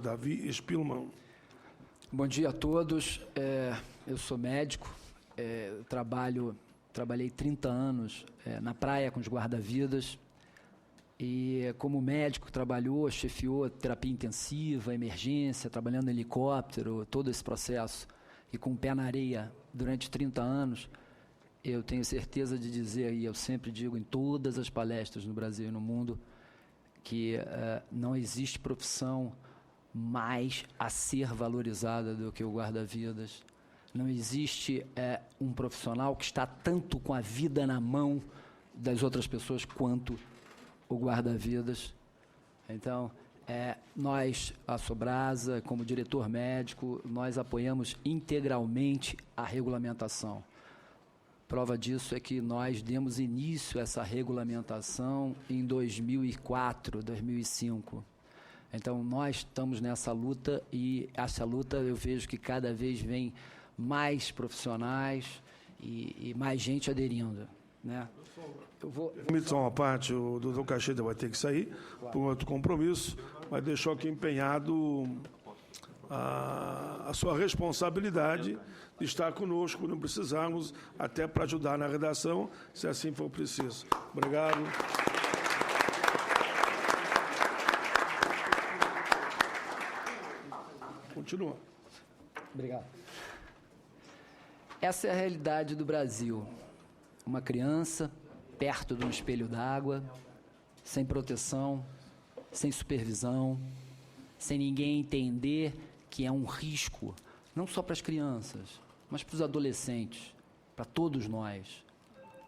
Davi Spillmann. Bom dia a todos. Eu sou médico, trabalhei 30 anos na praia com os guarda-vidas e, como médico, chefiou terapia intensiva, emergência, trabalhando em helicóptero, todo esse processo, e com o pé na areia durante 30 anos. Eu tenho certeza de dizer, e eu sempre digo em todas as palestras no Brasil e no mundo, que não existe profissão mais a ser valorizada do que o guarda-vidas. Não existe um profissional que está tanto com a vida na mão das outras pessoas quanto o guarda-vidas. Então, nós, a Sobrasa, como diretor médico, nós apoiamos integralmente a regulamentação. Prova disso é que nós demos início a essa regulamentação em 2004, 2005. Então, nós estamos nessa luta e essa luta eu vejo que cada vez vem mais profissionais e mais gente aderindo, né? Permite só uma parte, o doutor Caixeta vai ter que sair por um outro compromisso, mas deixou aqui empenhado a sua responsabilidade de estar conosco, não precisarmos, até para ajudar na redação, se assim for preciso. Obrigado. Continua. Obrigado. Essa é a realidade do Brasil. Uma criança perto de um espelho d'água, sem proteção, sem supervisão, sem ninguém entender que é um risco, não só para as crianças, mas para os adolescentes, para todos nós.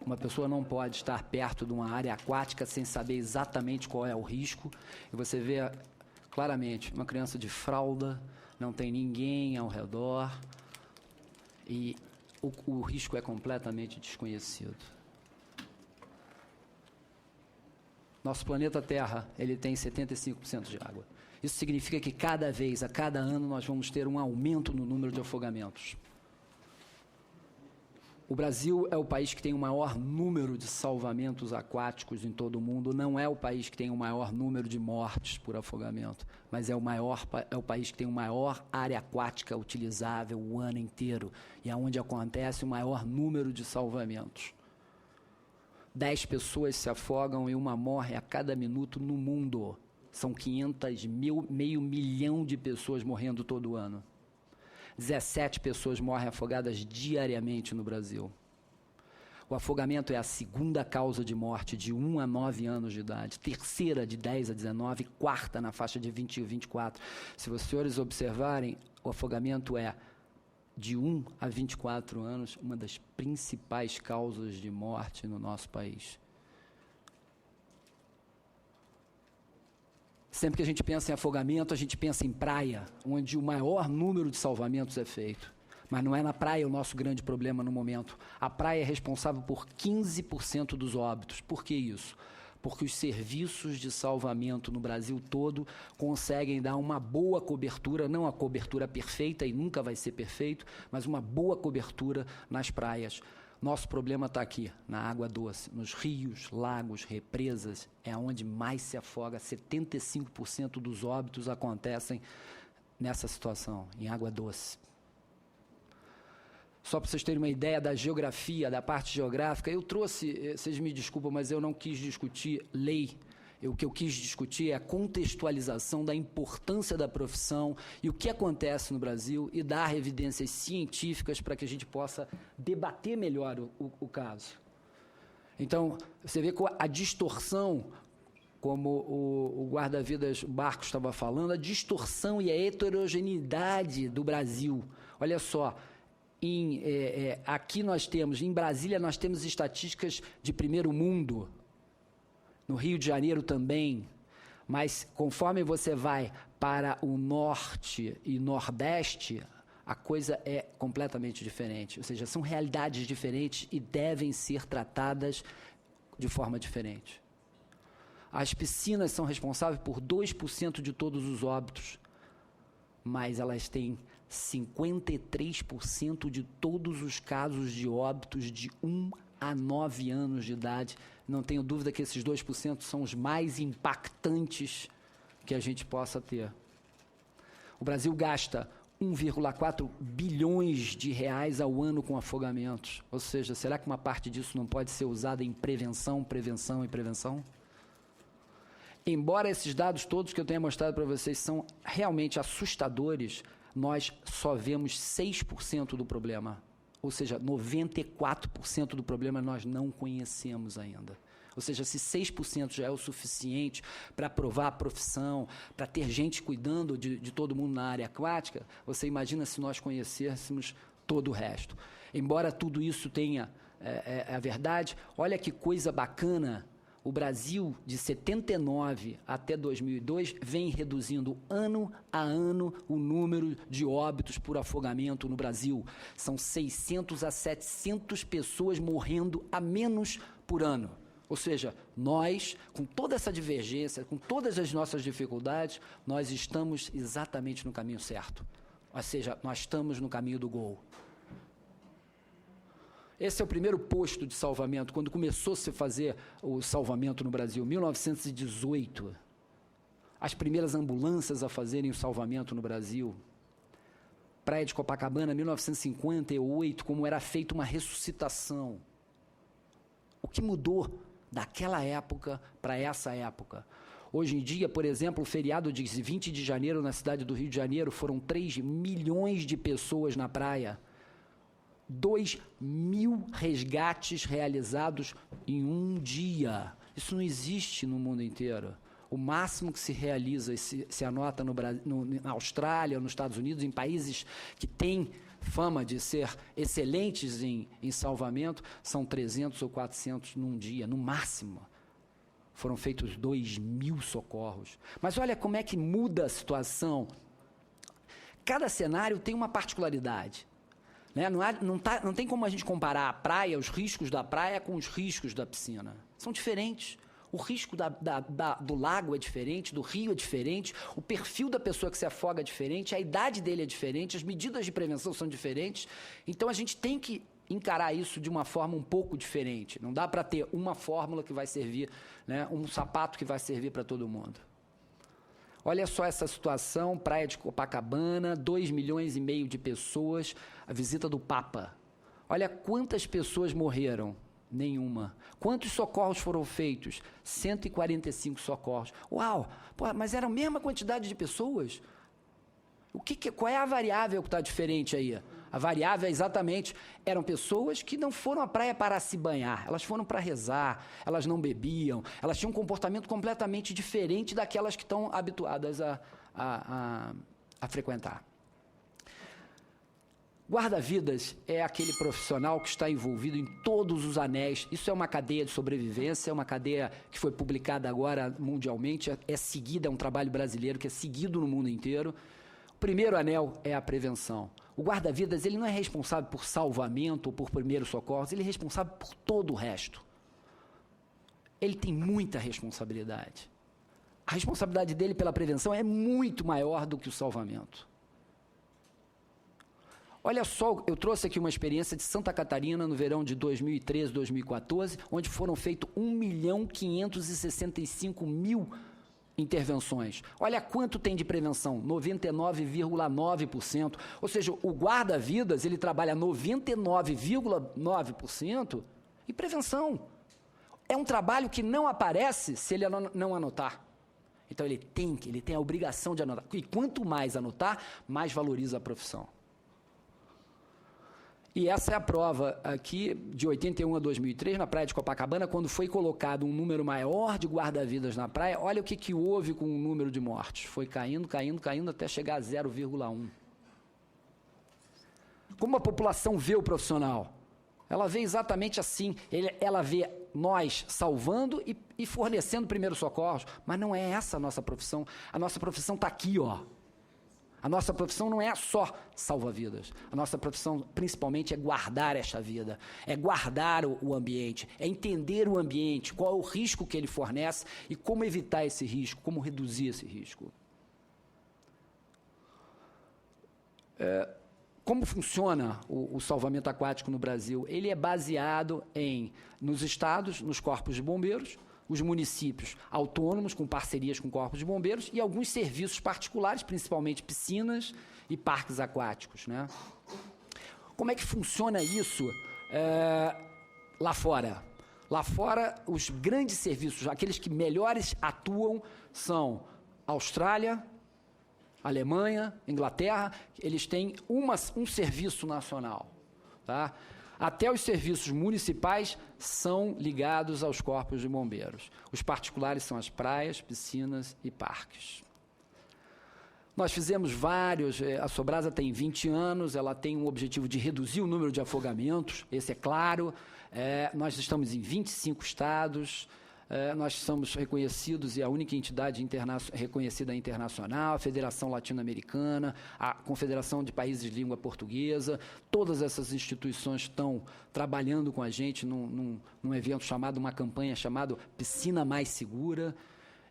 Uma pessoa não pode estar perto de uma área aquática sem saber exatamente qual é o risco. E você vê claramente uma criança de fralda, não tem ninguém ao redor e o risco é completamente desconhecido. Nosso planeta Terra, ele tem 75% de água. Isso significa que a cada ano, nós vamos ter um aumento no número de afogamentos. O Brasil é o país que tem o maior número de salvamentos aquáticos em todo o mundo. Não é o país que tem o maior número de mortes por afogamento, mas é o país que tem o maior área aquática utilizável o ano inteiro e é onde acontece o maior número de salvamentos. 10 pessoas se afogam e uma morre a cada minuto no mundo. São 500 mil, meio milhão de pessoas morrendo todo ano. 17 pessoas morrem afogadas diariamente no Brasil. O afogamento é a segunda causa de morte de 1 a 9 anos de idade, terceira de 10 a 19, quarta na faixa de 20 a 24. Se os senhores observarem, o afogamento é, de 1 a 24 anos, uma das principais causas de morte no nosso país. Sempre que a gente pensa em afogamento, a gente pensa em praia, onde o maior número de salvamentos é feito. Mas não é na praia o nosso grande problema no momento. A praia é responsável por 15% dos óbitos. Por que isso? Porque os serviços de salvamento no Brasil todo conseguem dar uma boa cobertura, não a cobertura perfeita, e nunca vai ser perfeito, mas uma boa cobertura nas praias. Nosso problema está aqui, na água doce, nos rios, lagos, represas, é onde mais se afoga. 75% dos óbitos acontecem nessa situação, em água doce. Só para vocês terem uma ideia da geografia, da parte geográfica, eu trouxe, vocês me desculpam, mas eu não quis discutir lei. O que eu quis discutir é a contextualização da importância da profissão e o que acontece no Brasil e dar evidências científicas para que a gente possa debater melhor o caso. Então, você vê a distorção, como o guarda-vidas Marcos estava falando, a distorção e a heterogeneidade do Brasil. Olha só, aqui nós temos, em Brasília, nós temos estatísticas de primeiro mundo, no Rio de Janeiro também, mas conforme você vai para o norte e nordeste, a coisa é completamente diferente. Ou seja, são realidades diferentes e devem ser tratadas de forma diferente. As piscinas são responsáveis por 2% de todos os óbitos, mas elas têm 53% de todos os casos de óbitos de 1 a 9 anos de idade. Não tenho dúvida que esses 2% são os mais impactantes que a gente possa ter. O Brasil gasta 1,4 bilhões de reais ao ano com afogamentos. Ou seja, será que uma parte disso não pode ser usada em prevenção, prevenção e prevenção? Embora esses dados todos que eu tenha mostrado para vocês são realmente assustadores, nós só vemos 6% do problema. Ou seja, 94% do problema nós não conhecemos ainda. Ou seja, se 6% já é o suficiente para aprovar a profissão, para ter gente cuidando de todo mundo na área aquática, você imagina se nós conhecêssemos todo o resto. Embora tudo isso tenha a verdade, olha que coisa bacana. O Brasil, de 79 até 2002, vem reduzindo ano a ano o número de óbitos por afogamento no Brasil. São 600 a 700 pessoas morrendo a menos por ano. Ou seja, nós, com toda essa divergência, com todas as nossas dificuldades, nós estamos exatamente no caminho certo. Ou seja, nós estamos no caminho do gol. Esse é o primeiro posto de salvamento, quando começou a se fazer o salvamento no Brasil, 1918. As primeiras ambulâncias a fazerem o salvamento no Brasil. Praia de Copacabana, 1958, como era feita uma ressuscitação. O que mudou daquela época para essa época? Hoje em dia, por exemplo, o feriado de 20 de janeiro na cidade do Rio de Janeiro, foram 3 milhões de pessoas na praia. 2.000 resgates realizados em um dia. Isso não existe no mundo inteiro. O máximo que se realiza, se anota no Brasil, na Austrália, nos Estados Unidos, em países que têm fama de ser excelentes em salvamento, são 300 ou 400 num dia, no máximo. Foram feitos 2.000 socorros. Mas olha como é que muda a situação. Cada cenário tem uma particularidade. Né? Não tem como a gente comparar a praia, os riscos da praia com os riscos da piscina. São diferentes. O risco do lago é diferente, do rio é diferente, o perfil da pessoa que se afoga é diferente, a idade dele é diferente, as medidas de prevenção são diferentes. Então, a gente tem que encarar isso de uma forma um pouco diferente. Não dá para ter uma fórmula que vai servir, né, um sapato que vai servir para todo mundo. Olha só essa situação, Praia de Copacabana, 2,5 milhões de pessoas, a visita do Papa. Olha quantas pessoas morreram. Nenhuma. Quantos socorros foram feitos? 145 socorros. Uau! Pô, mas era a mesma quantidade de pessoas? Qual é a variável que está diferente aí? A variável é exatamente, eram pessoas que não foram à praia para se banhar, elas foram para rezar, elas não bebiam, elas tinham um comportamento completamente diferente daquelas que estão habituadas a frequentar. Guarda-vidas é aquele profissional que está envolvido em todos os anéis. Isso é uma cadeia de sobrevivência, é uma cadeia que foi publicada agora mundialmente, é seguida, é um trabalho brasileiro que é seguido no mundo inteiro. O primeiro anel é a prevenção. O guarda-vidas, ele não é responsável por salvamento ou por primeiros socorros, ele é responsável por todo o resto. Ele tem muita responsabilidade. A responsabilidade dele pela prevenção é muito maior do que o salvamento. Olha só, eu trouxe aqui uma experiência de Santa Catarina no verão de 2013, 2014, onde foram feitas 1.565.000 intervenções. Olha quanto tem de prevenção, 99,9%. Ou seja, o guarda-vidas, ele trabalha 99,9% em prevenção. É um trabalho que não aparece se ele não anotar. Então, ele tem a obrigação de anotar. E quanto mais anotar, mais valoriza a profissão. E essa é a prova aqui, de 81 a 2003, na praia de Copacabana, quando foi colocado um número maior de guarda-vidas na praia, olha o que houve com o número de mortes. Foi caindo, até chegar a 0,1. Como a população vê o profissional? Ela vê exatamente assim. Ela vê nós salvando e fornecendo primeiros socorros. Mas não é essa a nossa profissão. A nossa profissão está aqui, ó. A nossa profissão não é só salva-vidas. A nossa profissão, principalmente, é guardar esta vida, é guardar o ambiente, é entender o ambiente, qual é o risco que ele fornece e como evitar esse risco, como reduzir esse risco. Como funciona o salvamento aquático no Brasil? Ele é baseado nos estados, nos corpos de bombeiros, os municípios autônomos, com parcerias com corpos de bombeiros, e alguns serviços particulares, principalmente piscinas e parques aquáticos, né? Como é que funciona isso lá fora? Lá fora, os grandes serviços, aqueles que melhores atuam, são Austrália, Alemanha, Inglaterra. Eles têm um serviço nacional, tá? Até os serviços municipais são ligados aos corpos de bombeiros. Os particulares são as praias, piscinas e parques. Nós fizemos vários, a Sobrasa tem 20 anos, ela tem um objetivo de reduzir o número de afogamentos, esse é claro. Nós estamos em 25 estados, nós somos reconhecidos e a única entidade reconhecida internacional, a Federação Latino-Americana, a Confederação de Países de Língua Portuguesa. Todas essas instituições estão trabalhando com a gente num evento chamado, uma campanha chamada Piscina Mais Segura.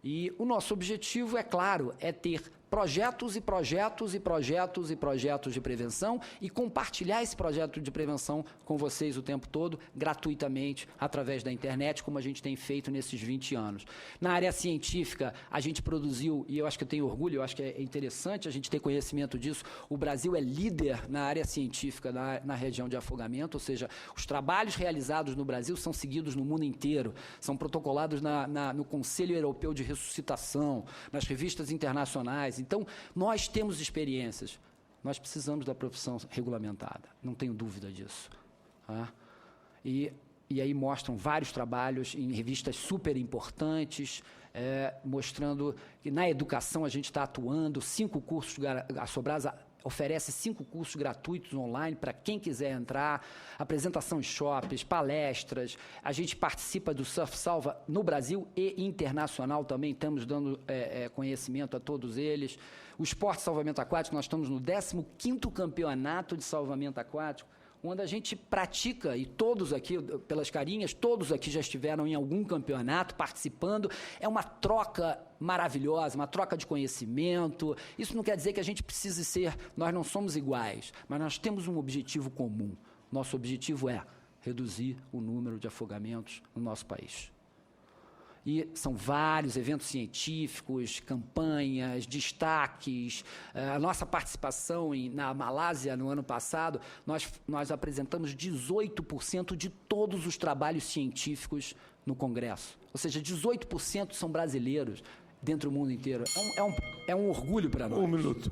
E o nosso objetivo, é claro, é ter projetos e projetos e projetos e projetos de prevenção e compartilhar esse projeto de prevenção com vocês o tempo todo, gratuitamente, através da internet, como a gente tem feito nesses 20 anos. Na área científica, a gente produziu, e eu acho que eu tenho orgulho, eu acho que é interessante a gente ter conhecimento disso, o Brasil é líder na área científica na região de afogamento, ou seja, os trabalhos realizados no Brasil são seguidos no mundo inteiro, são protocolados no Conselho Europeu de Ressuscitação, nas revistas internacionais. Então, nós temos experiências, nós precisamos da profissão regulamentada, não tenho dúvida disso. Tá? E aí mostram vários trabalhos em revistas super importantes, mostrando que na educação a gente está atuando, 5 cursos, a Sobrasa oferece 5 cursos gratuitos online para quem quiser entrar, apresentação em shoppings, palestras. A gente participa do Surf Salva no Brasil e internacional também, estamos dando conhecimento a todos eles. O esporte de salvamento aquático, nós estamos no 15º campeonato de salvamento aquático, onde a gente pratica, e todos aqui, pelas carinhas, todos aqui já estiveram em algum campeonato participando. É uma troca maravilhosa, uma troca de conhecimento. Isso não quer dizer que a gente precise ser, nós não somos iguais, mas nós temos um objetivo comum. Nosso objetivo é reduzir o número de afogamentos no nosso país. E são vários eventos científicos, campanhas, destaques. A nossa participação na Malásia, no ano passado, nós apresentamos 18% de todos os trabalhos científicos no Congresso. Ou seja, 18% são brasileiros dentro do mundo inteiro. É um orgulho para nós. 1 minuto.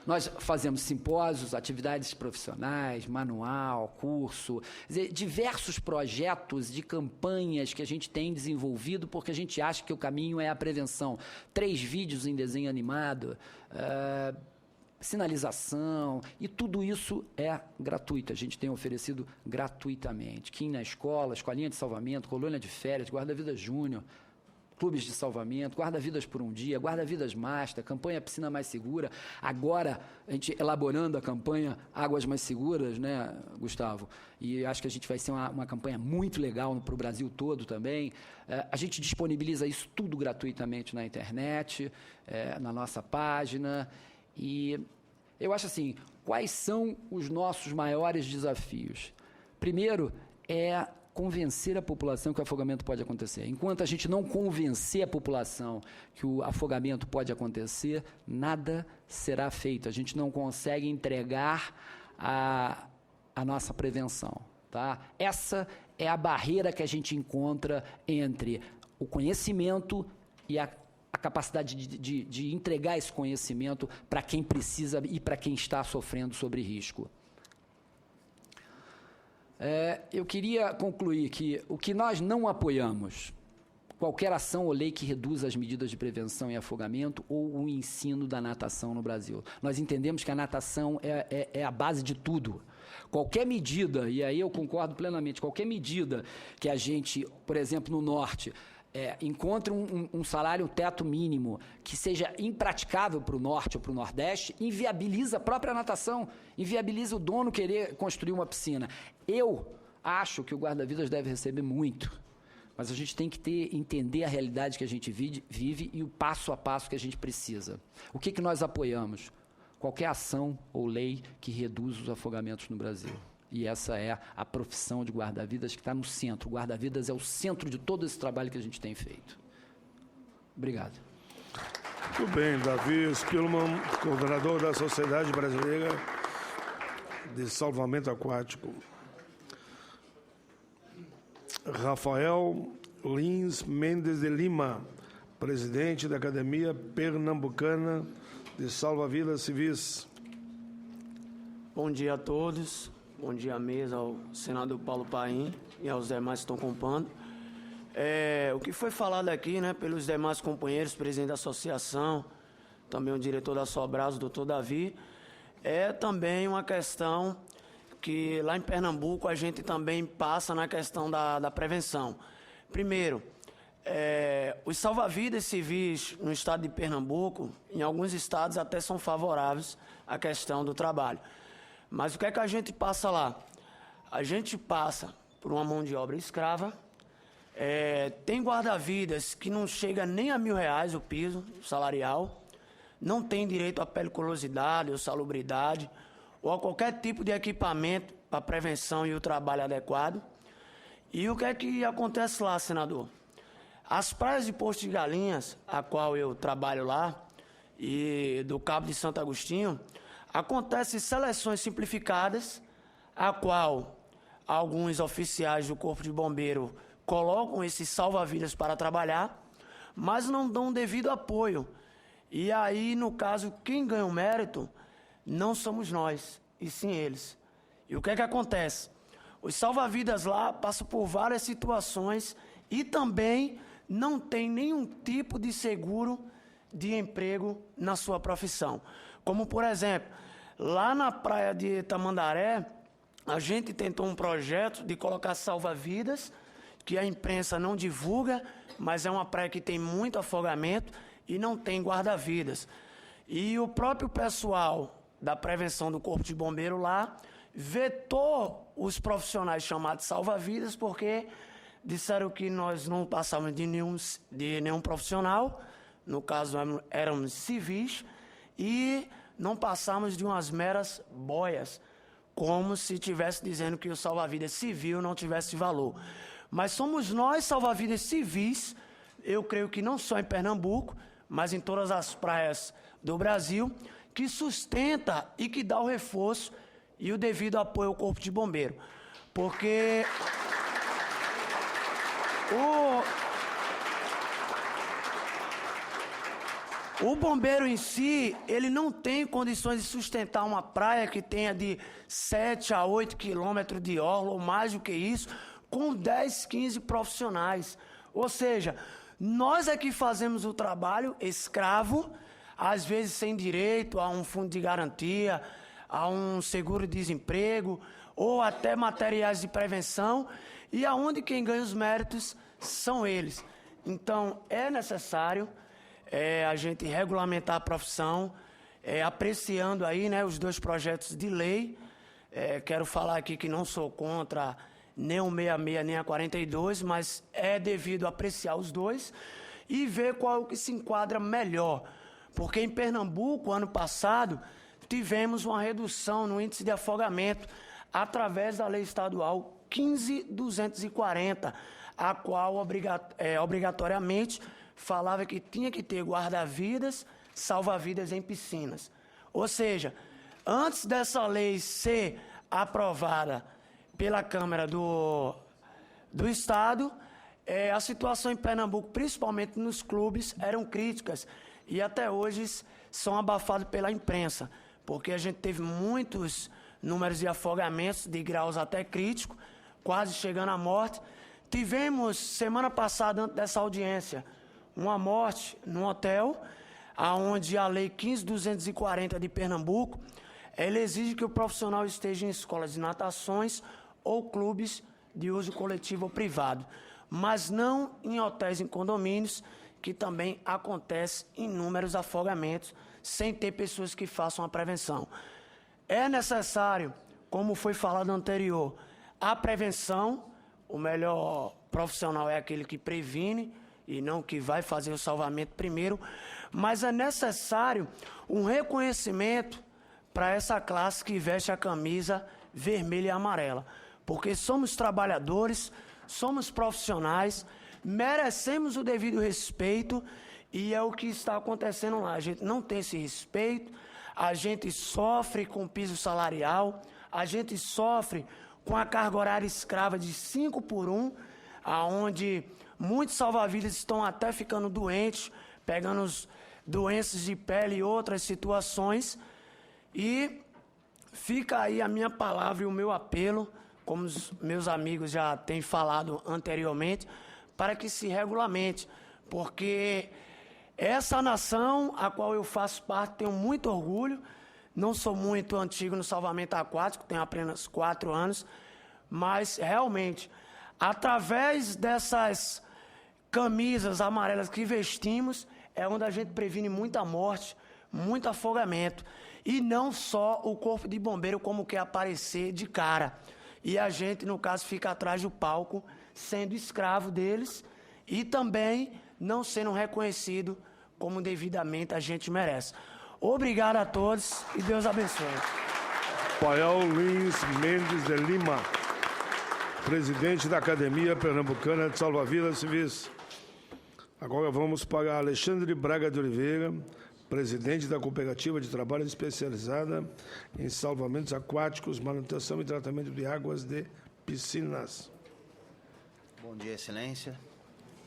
Nós fazemos simpósios, atividades profissionais, manual, curso, quer dizer, diversos projetos de campanhas que a gente tem desenvolvido porque a gente acha que o caminho é a prevenção. 3 vídeos em desenho animado, sinalização, e tudo isso é gratuito. A gente tem oferecido gratuitamente. Quem na escola, escolinha de salvamento, colônia de férias, guarda-vidas júnior, clubes de salvamento, guarda-vidas por um dia, guarda-vidas master, campanha Piscina Mais Segura. Agora, a gente elaborando a campanha Águas Mais Seguras, né, Gustavo? E acho que a gente vai ser uma campanha muito legal para o Brasil todo também. A gente disponibiliza isso tudo gratuitamente na internet, na nossa página. E eu acho assim, quais são os nossos maiores desafios? Primeiro, convencer a população que o afogamento pode acontecer. Enquanto a gente não convencer a população que o afogamento pode acontecer, nada será feito. A gente não consegue entregar a nossa prevenção. Tá? Essa é a barreira que a gente encontra entre o conhecimento e a capacidade de entregar esse conhecimento para quem precisa e para quem está sofrendo sobre risco. Eu queria concluir que o que nós não apoiamos, qualquer ação ou lei que reduza as medidas de prevenção e afogamento ou o ensino da natação no Brasil. Nós entendemos que a natação é a base de tudo. Qualquer medida, e aí eu concordo plenamente, qualquer medida que a gente, por exemplo, no Norte, encontre um salário, um teto mínimo que seja impraticável para o Norte ou para o Nordeste, inviabiliza a própria natação, inviabiliza o dono querer construir uma piscina. Eu acho que o guarda-vidas deve receber muito, mas a gente tem que entender a realidade que a gente vive e o passo a passo que a gente precisa. O que nós apoiamos? Qualquer ação ou lei que reduza os afogamentos no Brasil. E essa é a profissão de guarda-vidas que está no centro. O guarda-vidas é o centro de todo esse trabalho que a gente tem feito. Obrigado. Muito bem, Davi Spillmann, coordenador da Sociedade Brasileira de Salvamento Aquático. Rafael Lins Mendes de Lima, presidente da Academia Pernambucana de Salva-Vidas Civis. Bom dia a todos, bom dia à mesa, ao senador Paulo Paim e aos demais que estão compondo. O que foi falado aqui, né, pelos demais companheiros, presidente da associação, também o diretor da Sobrás, o doutor Davi, é também uma questão que lá em Pernambuco a gente também passa na questão da prevenção. Primeiro, os salva-vidas civis no estado de Pernambuco, em alguns estados até são favoráveis à questão do trabalho. Mas o que é que a gente passa lá? A gente passa por uma mão de obra escrava, tem guarda-vidas que não chega nem a R$1.000 o piso salarial, não tem direito à periculosidade ou salubridade, ou a qualquer tipo de equipamento para prevenção e o trabalho adequado. E o que é que acontece lá, senador? As praias de Posto de Galinhas, a qual eu trabalho lá, e do Cabo de Santo Agostinho, acontecem seleções simplificadas, a qual alguns oficiais do Corpo de Bombeiro colocam esses salva-vidas para trabalhar, mas não dão devido apoio. E aí, no caso, quem ganha o mérito não somos nós, e sim eles. E o que é que acontece? Os salva-vidas lá passam por várias situações e também não tem nenhum tipo de seguro de emprego na sua profissão. Como, por exemplo, lá na praia de Tamandaré, a gente tentou um projeto de colocar salva-vidas, que a imprensa não divulga, mas é uma praia que tem muito afogamento e não tem guarda-vidas. E o próprio pessoal da prevenção do Corpo de Bombeiro lá vetou os profissionais chamados salva-vidas porque disseram que nós não passávamos de nenhum profissional, no caso éramos civis, e não passávamos de umas meras boias, como se estivesse dizendo que o salva-vidas civil não tivesse valor. Mas somos nós, salva-vidas civis, eu creio que não só em Pernambuco, mas em todas as praias do Brasil, que sustenta e que dá o reforço e o devido apoio ao Corpo de Bombeiro. Porque o bombeiro em si, ele não tem condições de sustentar uma praia que tenha de 7 a 8 quilômetros de orla, ou mais do que isso, com 10, 15 profissionais. Ou seja, nós é que fazemos o trabalho escravo, às vezes sem direito a um fundo de garantia, a um seguro-desemprego, ou até materiais de prevenção, e aonde quem ganha os méritos são eles. Então, é necessário a gente regulamentar a profissão, apreciando aí, né, os dois projetos de lei. Quero falar aqui que não sou contra nem o 66 nem a 42, mas é devido a apreciar os dois e ver qual que se enquadra melhor. Porque em Pernambuco, ano passado, tivemos uma redução no índice de afogamento através da lei estadual 15.240, a qual obrigatoriamente falava que tinha que ter guarda-vidas, salva-vidas em piscinas. Ou seja, antes dessa lei ser aprovada pela Câmara do Estado, a situação em Pernambuco, principalmente nos clubes, eram críticas e até hoje são abafadas pela imprensa, porque a gente teve muitos números de afogamentos de graus até críticos, quase chegando à morte. Tivemos, semana passada, antes dessa audiência, uma morte num hotel, onde a Lei 15.240 de Pernambuco, ela exige que o profissional esteja em escolas de natações ou clubes de uso coletivo ou privado, mas não em hotéis em condomínios, que também acontece inúmeros afogamentos, sem ter pessoas que façam a prevenção. É necessário, como foi falado anterior, a prevenção. O melhor profissional é aquele que previne e não que vai fazer o salvamento primeiro, mas é necessário um reconhecimento para essa classe que veste a camisa vermelha e amarela. Porque somos trabalhadores, somos profissionais, merecemos o devido respeito e é o que está acontecendo lá. A gente não tem esse respeito, a gente sofre com piso salarial, a gente sofre com a carga horária escrava de 5 por 1, aonde muitos salva-vidas estão até ficando doentes, pegando doenças de pele e outras situações. E fica aí a minha palavra e o meu apelo, como os meus amigos já têm falado anteriormente, para que se regulamente, porque essa nação a qual eu faço parte, tenho muito orgulho, não sou muito antigo no salvamento aquático, tenho apenas 4 anos, mas realmente, através dessas camisas amarelas que vestimos, é onde a gente previne muita morte, muito afogamento. E não só o corpo de bombeiro como quer aparecer de cara. E a gente, no caso, fica atrás do palco, sendo escravo deles e também não sendo reconhecido como devidamente a gente merece. Obrigado a todos e Deus abençoe. Pael Lins Mendes de Lima, presidente da Academia Pernambucana de Salva-Vidas Civis. Agora vamos para Alexandre Braga de Oliveira, presidente da Cooperativa de Trabalho Especializada em Salvamentos Aquáticos, Manutenção e Tratamento de Águas de Piscinas. Bom dia, Excelência.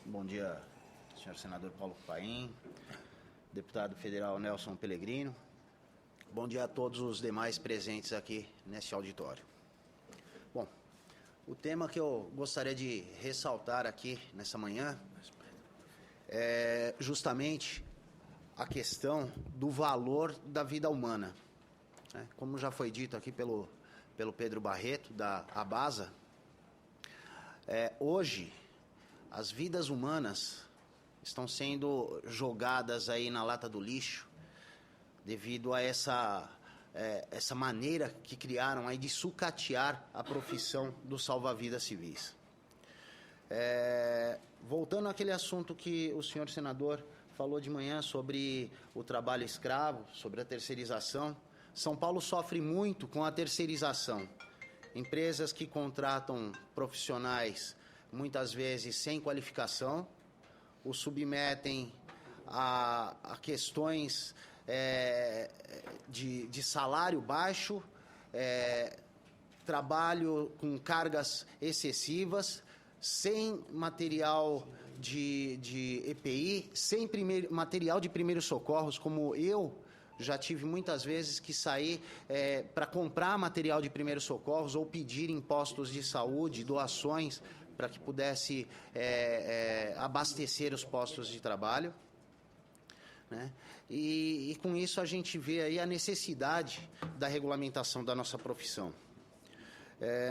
Bom dia, senhor senador Paulo Paim, deputado federal Nelson Pellegrino. Bom dia a todos os demais presentes aqui nesse auditório. Bom, o tema que eu gostaria de ressaltar aqui nessa manhã é justamente a questão do valor da vida humana. Como já foi dito aqui pelo Pedro Barreto, da Abasa, hoje as vidas humanas estão sendo jogadas aí na lata do lixo devido a essa maneira que criaram aí de sucatear a profissão dos salva-vidas civis. Voltando àquele assunto que o senhor senador falou de manhã sobre o trabalho escravo, sobre a terceirização, São Paulo sofre muito com a terceirização. Empresas que contratam profissionais, muitas vezes sem qualificação, os submetem a questões de salário baixo, trabalho com cargas excessivas, sem material de EPI, sem material de primeiros socorros, como eu já tive muitas vezes que sair para comprar material de primeiros socorros ou pedir em postos de saúde, doações, para que pudesse abastecer os postos de trabalho, né? E com isso a gente vê aí a necessidade da regulamentação da nossa profissão.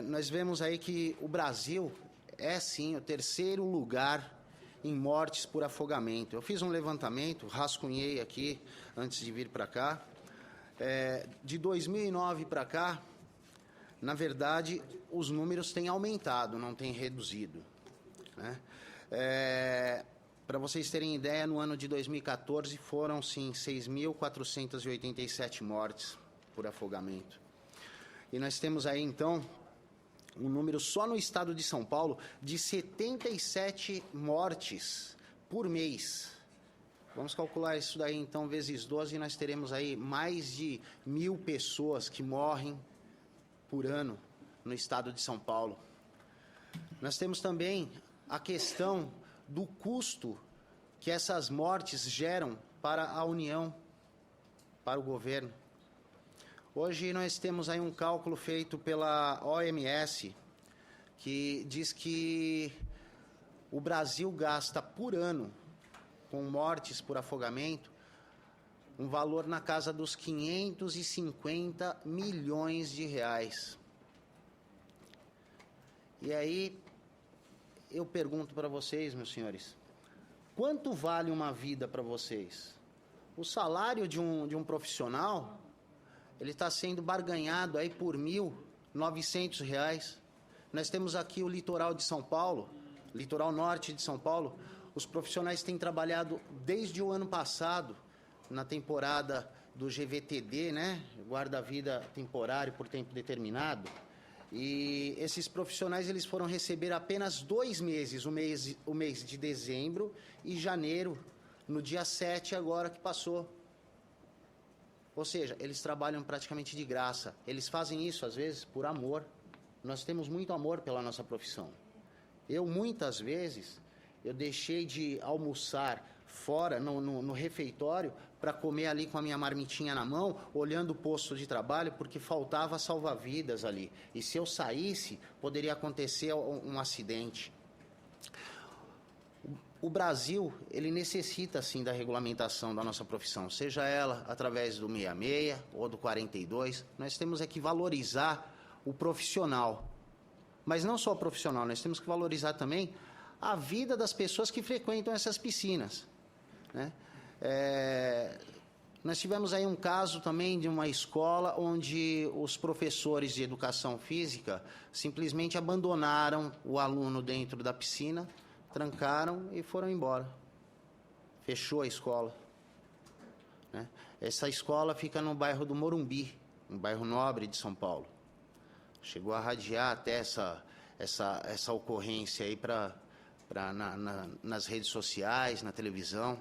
Nós vemos aí que o Brasil é sim o 3º lugar em mortes por afogamento. Eu fiz um levantamento, rascunhei aqui antes de vir para cá. De 2009 para cá, na verdade, os números têm aumentado, não têm reduzido, né? Para vocês terem ideia, no ano de 2014 foram, sim, 6.487 mortes por afogamento. E nós temos aí, então, um número só no estado de São Paulo de 77 mortes por mês. Vamos calcular isso daí, então, vezes 12, e nós teremos aí mais de 1.000 pessoas que morrem por ano no estado de São Paulo. Nós temos também a questão do custo que essas mortes geram para a União, para o governo. Hoje nós temos aí um cálculo feito pela OMS, que diz que o Brasil gasta por ano, com mortes por afogamento, um valor na casa dos 550 milhões de reais. E aí, eu pergunto para vocês, meus senhores, quanto vale uma vida para vocês? O salário de um profissional, ele está sendo barganhado aí por R$ 1.900. Nós temos aqui o litoral de São Paulo, litoral norte de São Paulo. Os profissionais têm trabalhado desde o ano passado, na temporada do GVTD, né? Guarda-vida temporário por tempo determinado. E esses profissionais eles foram receber apenas 2 meses, o mês de dezembro e janeiro, no dia 7 agora que passou. Ou seja, eles trabalham praticamente de graça. Eles fazem isso, às vezes, por amor. Nós temos muito amor pela nossa profissão. Eu, muitas vezes, eu deixei de almoçar fora, no refeitório, para comer ali com a minha marmitinha na mão, olhando o posto de trabalho, porque faltava salva-vidas ali. E se eu saísse, poderia acontecer um acidente. O Brasil, ele necessita, sim, da regulamentação da nossa profissão, seja ela através do 66 ou do 42. Nós temos que valorizar o profissional. Mas não só o profissional, nós temos que valorizar também a vida das pessoas que frequentam essas piscinas, né? Nós tivemos aí um caso também de uma escola onde os professores de educação física simplesmente abandonaram o aluno dentro da piscina, trancaram e foram embora. Fechou a escola, né? Essa escola fica no bairro do Morumbi, um bairro nobre de São Paulo. Chegou a radiar até essa ocorrência aí nas redes sociais, na televisão.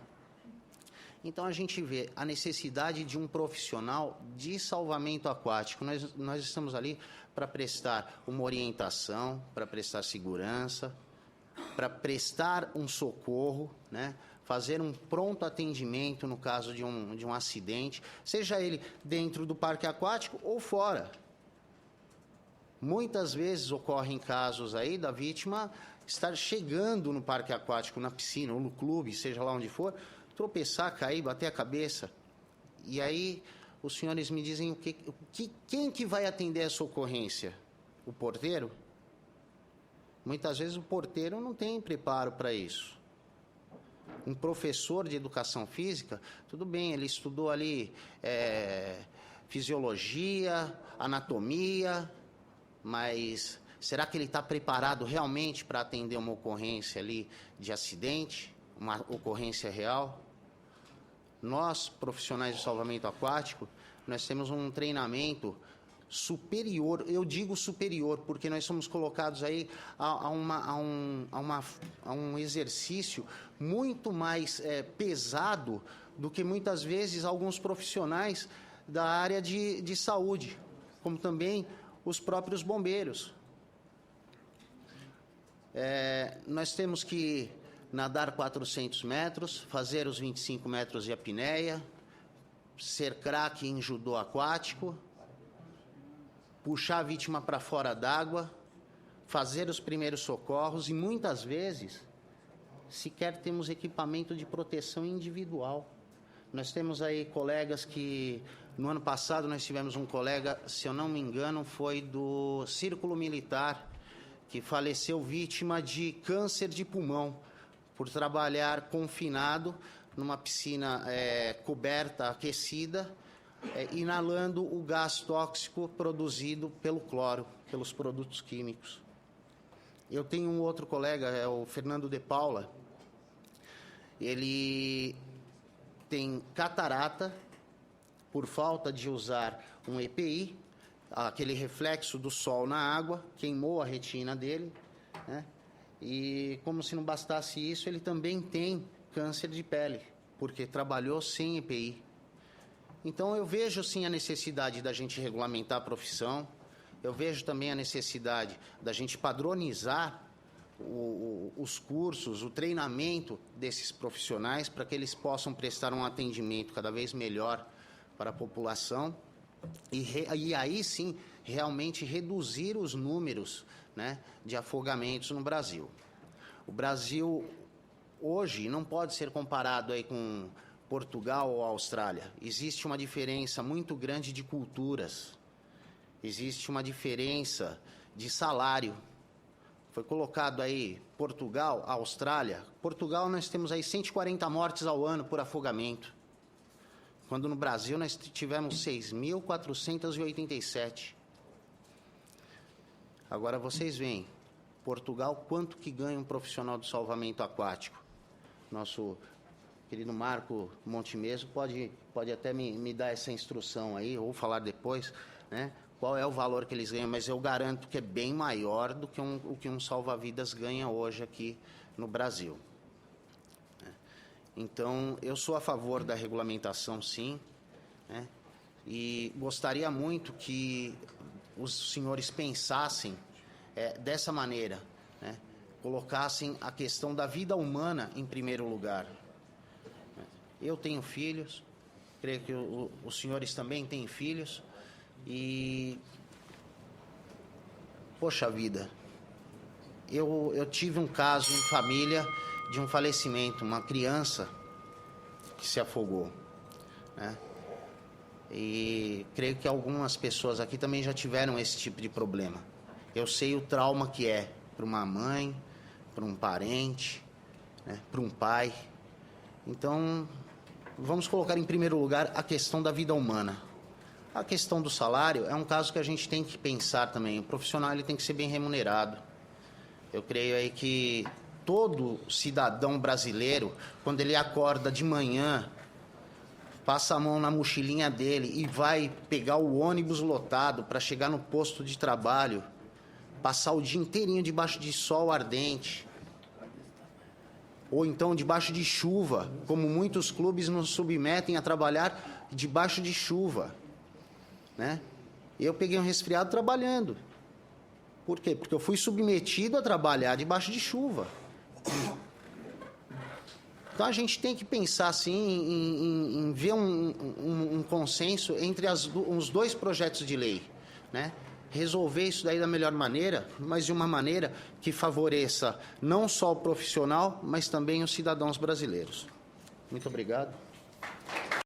Então a gente vê a necessidade de um profissional de salvamento aquático. Nós estamos ali para prestar uma orientação, para prestar segurança, para prestar um socorro, né? Fazer um pronto atendimento no caso de um acidente, seja ele dentro do parque aquático ou fora. Muitas vezes ocorrem casos aí da vítima estar chegando no parque aquático, na piscina ou no clube, seja lá onde for, tropeçar, cair, bater a cabeça. E aí os senhores me dizem quem que vai atender essa ocorrência? O porteiro? Muitas vezes o porteiro não tem preparo para isso. Um professor de educação física, tudo bem, ele estudou ali fisiologia, anatomia, mas será que ele está preparado realmente para atender uma ocorrência ali de acidente, uma ocorrência real? Nós, profissionais de salvamento aquático, nós temos um treinamento superior, eu digo superior, porque nós somos colocados aí a um exercício muito mais pesado do que muitas vezes alguns profissionais da área de saúde, como também os próprios bombeiros. Nós temos que nadar 400 metros, fazer os 25 metros de apneia, ser craque em judô aquático, puxar a vítima para fora d'água, fazer os primeiros socorros e muitas vezes sequer temos equipamento de proteção individual. Nós temos aí colegas que, no ano passado nós tivemos um colega, se eu não me engano, foi do Círculo Militar, que faleceu vítima de câncer de pulmão, por trabalhar confinado numa piscina coberta, aquecida, inalando o gás tóxico produzido pelo cloro, pelos produtos químicos. Eu tenho um outro colega, é o Fernando de Paula. Ele tem catarata por falta de usar um EPI, aquele reflexo do sol na água, queimou a retina dele, né? E como se não bastasse isso, ele também tem câncer de pele, porque trabalhou sem EPI. Então eu vejo sim a necessidade da gente regulamentar a profissão, eu vejo também a necessidade da gente padronizar os cursos, o treinamento desses profissionais para que eles possam prestar um atendimento cada vez melhor para a população e aí sim realmente reduzir os números, né, de afogamentos no Brasil. O Brasil hoje não pode ser comparado aí com Portugal ou Austrália. Existe uma diferença muito grande de culturas, existe uma diferença de salário. Foi colocado aí Portugal, Austrália. Portugal nós temos aí 140 mortes ao ano por afogamento, quando no Brasil nós tivemos 6.487. Agora vocês veem, Portugal, quanto que ganha um profissional de salvamento aquático? Nosso querido Marco Montemeso pode até me dar essa instrução aí, ou falar depois, né? qual é o valor que eles ganham, mas eu garanto que é bem maior do que o que um salva-vidas ganha hoje aqui no Brasil. Então, eu sou a favor da regulamentação, sim, né? E gostaria muito que os senhores pensassem dessa maneira, né? Colocassem a questão da vida humana em primeiro lugar. Eu tenho filhos, creio que os senhores também têm filhos, e, poxa vida, eu tive um caso em família de um falecimento, uma criança que se afogou, né? E creio que algumas pessoas aqui também já tiveram esse tipo de problema. Eu sei o trauma que é para uma mãe, para um parente, né, para um pai. Então, vamos colocar em primeiro lugar a questão da vida humana. A questão do salário é um caso que a gente tem que pensar também. O profissional ele tem que ser bem remunerado. Eu creio aí que todo cidadão brasileiro, quando ele acorda de manhã, passa a mão na mochilinha dele e vai pegar o ônibus lotado para chegar no posto de trabalho, passar o dia inteirinho debaixo de sol ardente, ou então debaixo de chuva, como muitos clubes nos submetem a trabalhar debaixo de chuva, né? Eu peguei um resfriado trabalhando. Por quê? Porque eu fui submetido a trabalhar debaixo de chuva. Então, a gente tem que pensar, assim, em ver um consenso entre os dois projetos de lei, né? Resolver isso daí da melhor maneira, mas de uma maneira que favoreça não só o profissional, mas também os cidadãos brasileiros. Muito obrigado.